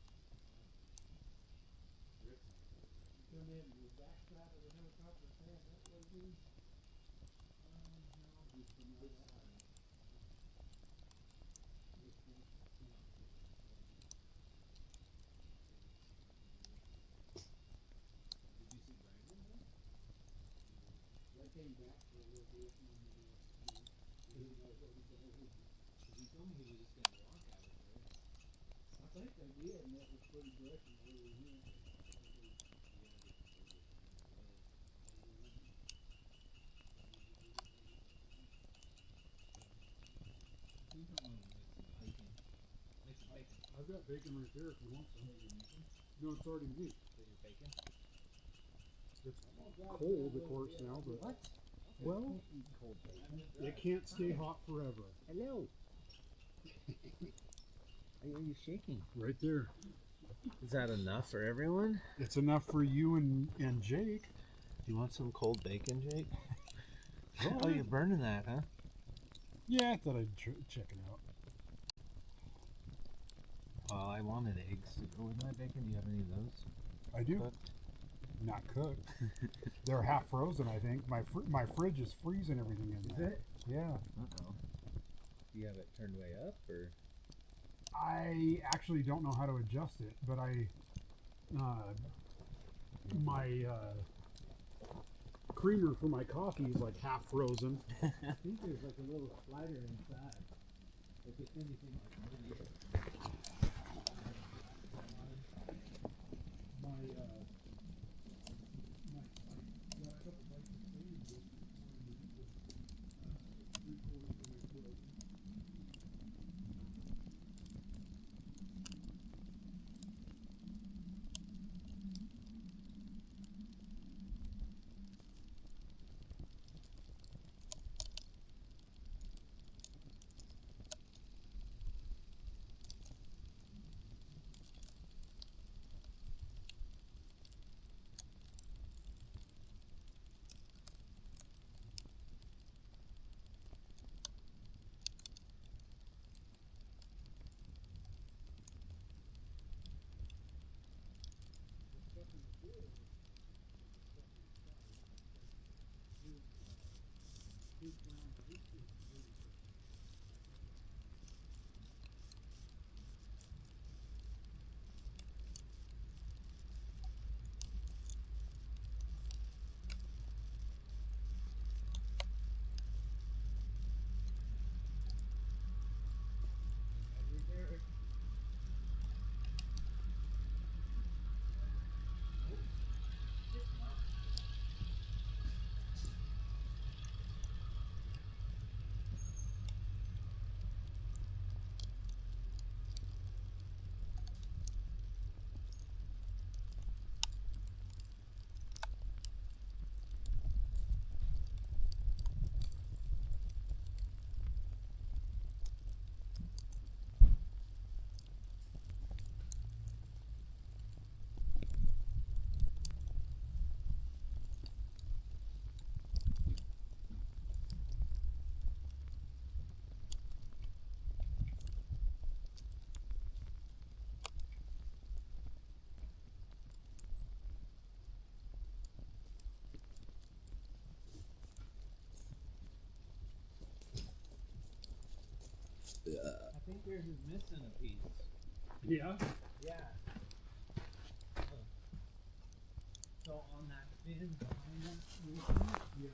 Speaker 3: Rick's on it.
Speaker 2: You come in the back side of the helicopter pad, that way, dude. No, just come out
Speaker 3: This
Speaker 2: that way.
Speaker 3: side.
Speaker 2: This one.
Speaker 3: Did you see Brandon there?
Speaker 2: They came back for a little bit and he didn't know what he could do.
Speaker 3: He told me he was just gonna walk out of there.
Speaker 2: I think they did, and that was pretty direction where we went.
Speaker 3: You don't want to make some bacon. Make some bacon.
Speaker 1: I've got bacon right there if you want some.
Speaker 3: You're making?
Speaker 1: No, it's already made.
Speaker 3: So you're baking?
Speaker 1: It's cold, of course, now, but
Speaker 4: What?
Speaker 1: well,
Speaker 4: Cold bacon.
Speaker 1: it can't stay hot forever.
Speaker 4: Hello. Why are you shaking?
Speaker 1: Right there.
Speaker 4: Is that enough for everyone?
Speaker 1: It's enough for you and Jake.
Speaker 4: Do you want some cold bacon, Jake? Oh, you're burning that, huh?
Speaker 1: Yeah, I thought I'd check it out.
Speaker 4: Well, I wanted eggs to go with my bacon. Do you have any of those?
Speaker 1: I do.
Speaker 4: Cooked?
Speaker 1: Not cooked. They're half frozen, I think. My fridge is freezing everything in there.
Speaker 4: it?
Speaker 1: Yeah.
Speaker 4: Uh-oh. Do you have it turned way up, or?
Speaker 1: I actually don't know how to adjust it, but my creamer for my coffee is like half frozen.
Speaker 2: I think there's like a little slider inside. If it's anything like my got a couple bites of food this morning with 3/4 of my plate.
Speaker 3: think yours is missing a piece.
Speaker 1: Yeah.
Speaker 3: Yeah. So on that fin behind that
Speaker 1: Yeah.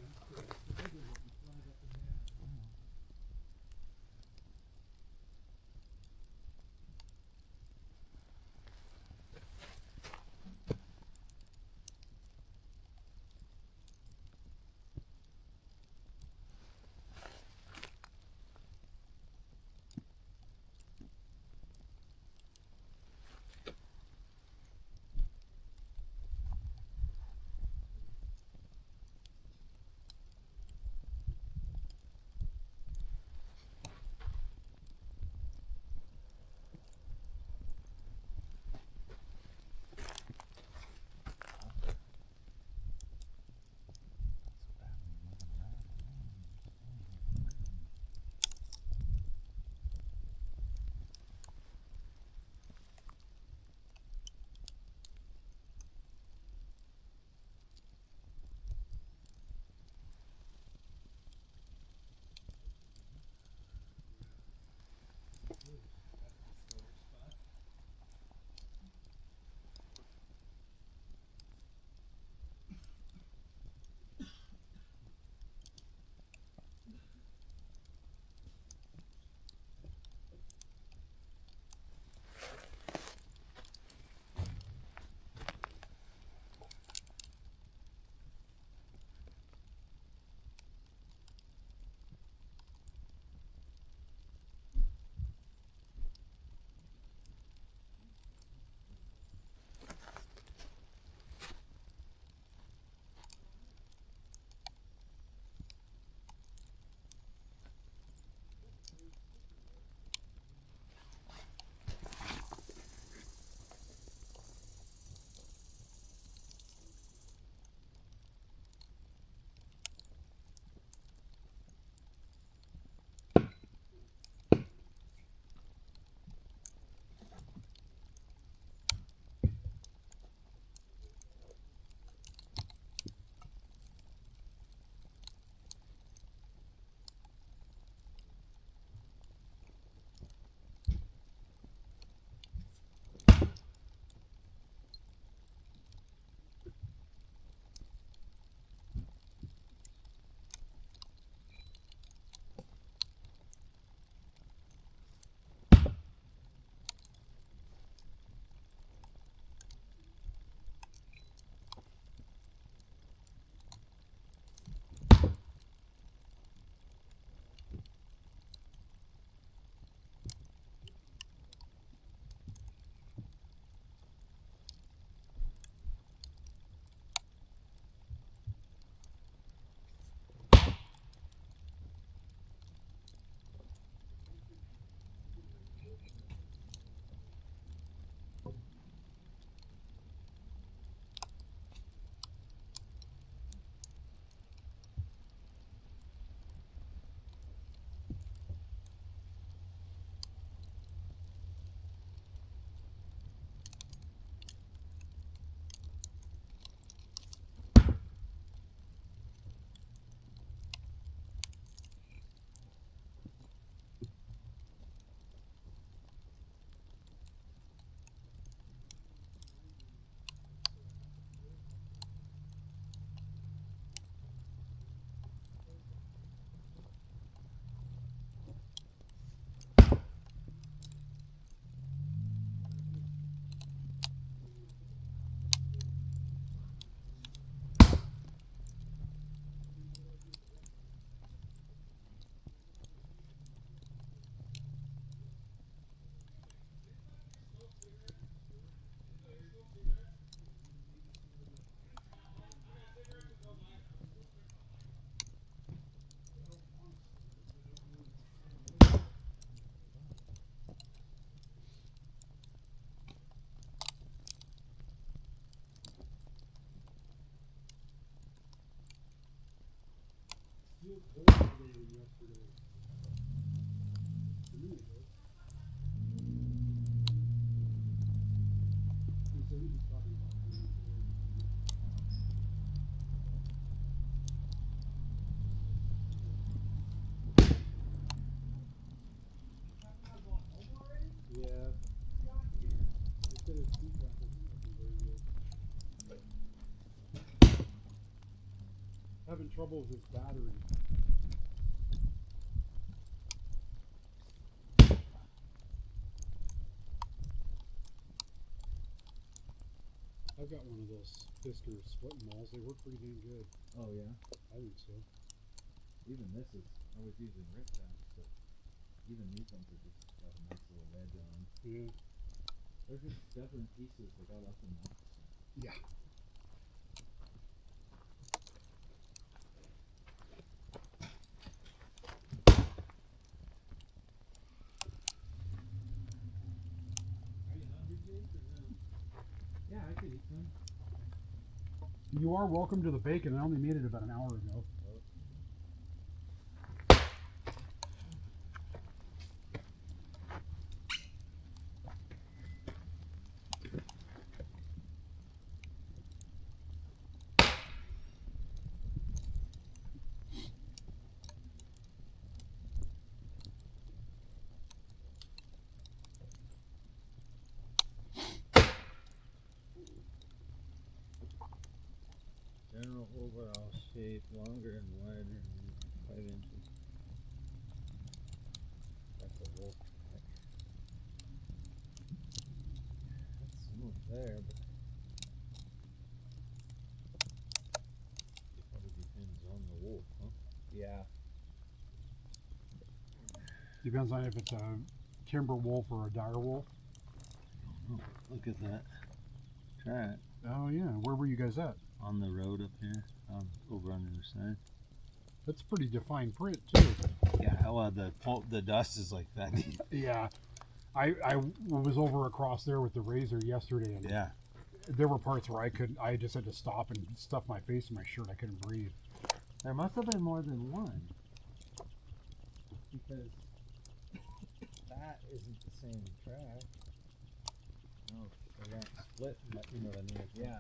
Speaker 1: Feels colder today than yesterday. To me, it is. He said he was talking about being today. trouble with his battery. I've got one of those Fisker split malls. They work pretty dang good.
Speaker 3: Oh yeah.
Speaker 1: I think so.
Speaker 3: Even this is, I was using wristbands, but even these ones are just got a nice little wedge on them.
Speaker 1: Yeah.
Speaker 3: They're just stubborn pieces that got up in them.
Speaker 1: Yeah.
Speaker 3: Are you hungry, Jake, or no? Yeah, I could eat some.
Speaker 1: You are welcome to the bacon. I only made it about an hour ago.
Speaker 4: General overall shape, longer and wider than 5 inches. That's a wolf pack. That's smooth there, but it probably depends on the wolf, huh? Yeah.
Speaker 1: Depends on if it's a timber wolf or a dire wolf.
Speaker 4: Oh, look at that track
Speaker 1: Oh yeah. Where were you guys at?
Speaker 4: on the road up here, over on the other side.
Speaker 1: That's pretty defined print too.
Speaker 4: Yeah, well, the dust is like that.
Speaker 1: Yeah. I was over across there with the razor yesterday, and
Speaker 4: Yeah.
Speaker 1: there were parts where I just had to stop and stuff my face in my shirt. I couldn't breathe.
Speaker 4: There must have been more than one. Because that isn't the same track. No, they got split, but you know what I mean? Yeah.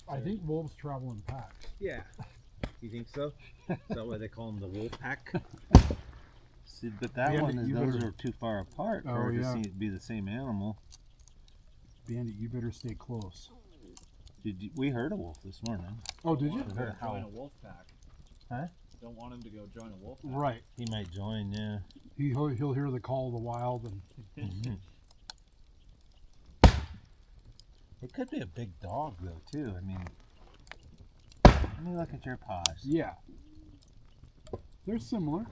Speaker 1: I think wolves travel in packs.
Speaker 4: Yeah. You think so? Is that why they call them the wolf pack? See, but that
Speaker 1: Bandit,
Speaker 4: one is,
Speaker 1: you
Speaker 4: those
Speaker 1: better-
Speaker 4: are too far apart
Speaker 1: Oh,
Speaker 4: for it
Speaker 1: yeah.
Speaker 4: to be the same animal.
Speaker 1: Bandit, you better stay close.
Speaker 4: We heard a wolf this morning.
Speaker 1: Oh, did you?
Speaker 4: We heard a
Speaker 3: Join a
Speaker 4: howl.
Speaker 3: wolf pack.
Speaker 4: Huh?
Speaker 3: Don't want him to go join a wolf pack.
Speaker 1: Right.
Speaker 4: He might join, yeah.
Speaker 1: He'll hear the call of the wild, and
Speaker 4: It could be a big dog though too. I mean, let me look at your paws.
Speaker 1: yeah, they're similar.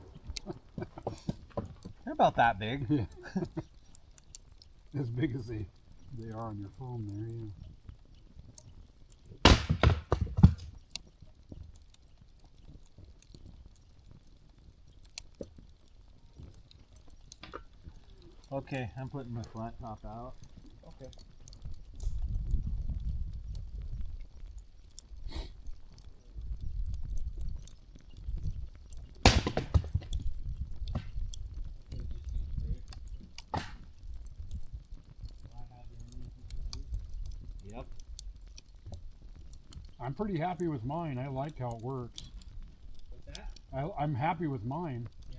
Speaker 4: They're about that big.
Speaker 1: Yeah. As big as they are on your phone there, yeah.
Speaker 4: Okay, I'm putting my flat top out.
Speaker 3: Okay.
Speaker 4: Yep.
Speaker 1: I'm pretty happy with mine. I like how it works.
Speaker 3: What's that?
Speaker 1: I'm happy with mine.
Speaker 3: Yeah.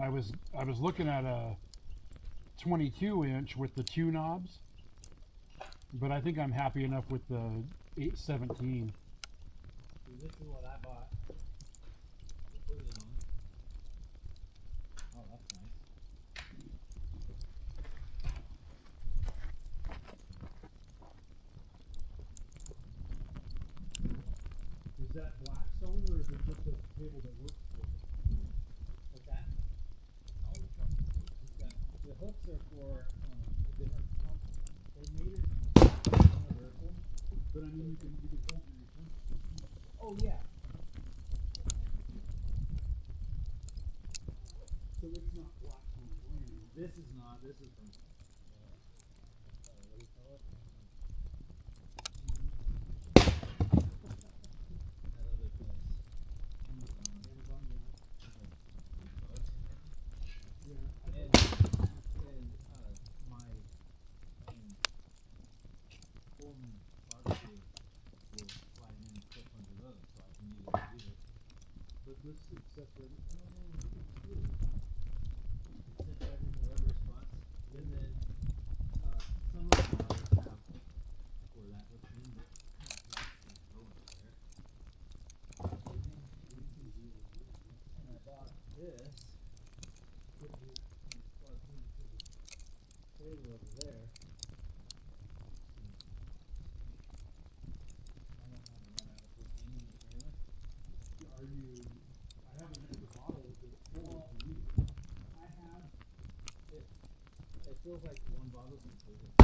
Speaker 1: I was looking at a 22 inch with the two knobs, but I think I'm happy enough with the 817.
Speaker 3: This is what I bought. Put it on. Oh, that's nice.
Speaker 1: Is that Blackstone or is it just a table that works for it?
Speaker 3: What's that? Oh, it's got the hooks are for different pumps.
Speaker 1: They made it universal, but I mean you can hold your utensils.
Speaker 3: Oh yeah.
Speaker 1: So it's not Blackstone iron.
Speaker 3: This is not. This is from. What do you call it? That other place. Amazon,
Speaker 1: Yeah.
Speaker 3: and my Pullman barbecue will slide in and clip under those, so I can use it.
Speaker 1: But this is separate.
Speaker 4: this. And it's plugged into the trailer over there. I don't want to run out of propane in the trailer.
Speaker 1: Are you? I have an extra bottle that's full if you need it.
Speaker 4: I have it. It feels like one bottle's included.